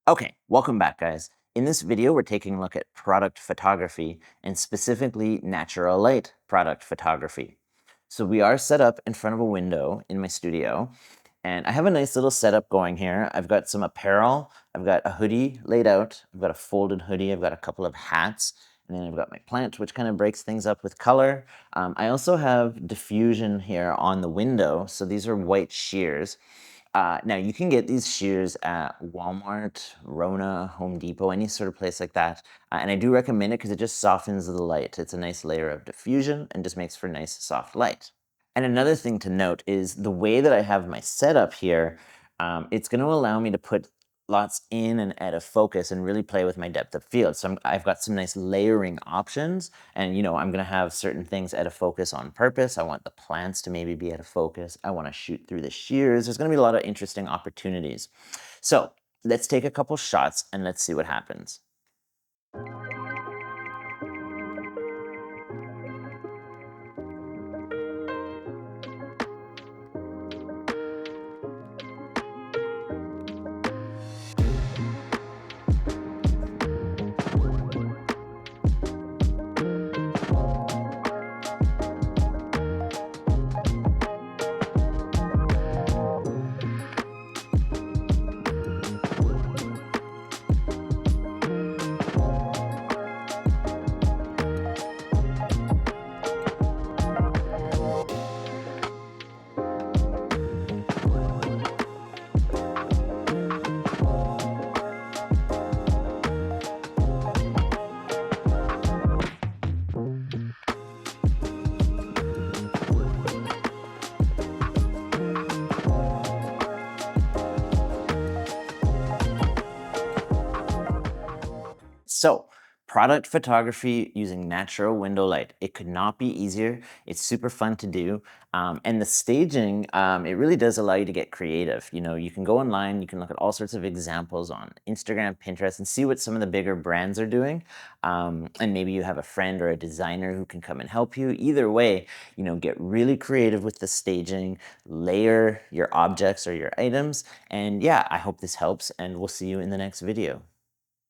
Okay, welcome back, guys. In this video, we're taking a look at product photography and specifically natural light product photography. So we are set up in front of a window in my studio, and I have a nice little setup going here. I've got some apparel, I've got a hoodie laid out, I've got a folded hoodie, I've got a couple of hats, and then I've got my plant, which kind of breaks things up with color. I also have diffusion here on the window, so these are white shears. Now, you can get these shears at Walmart, Rona, Home Depot, any sort of place like that. And I do recommend it because it just softens the light. It's a nice layer of diffusion and just makes for nice soft light. And another thing to note is the way that I have my setup here, it's going to allow me to put lots in and out of focus and really play with my depth of field. So I've got some nice layering options, and I'm going to have certain things out of focus on purpose. I want the plants to maybe be out of focus. I want to shoot through the shears. There's going to be a lot of interesting opportunities. So let's take a couple shots and let's see what happens. So, product photography using natural window light. It could not be easier. It's super fun to do. And the staging, it really does allow you to get creative. You can go online, you can look at all sorts of examples on Instagram, Pinterest, and see what some of the bigger brands are doing. And maybe you have a friend or a designer who can come and help you. Either way, get really creative with the staging, layer your objects or your items. And yeah, I hope this helps, and we'll see you in the next video.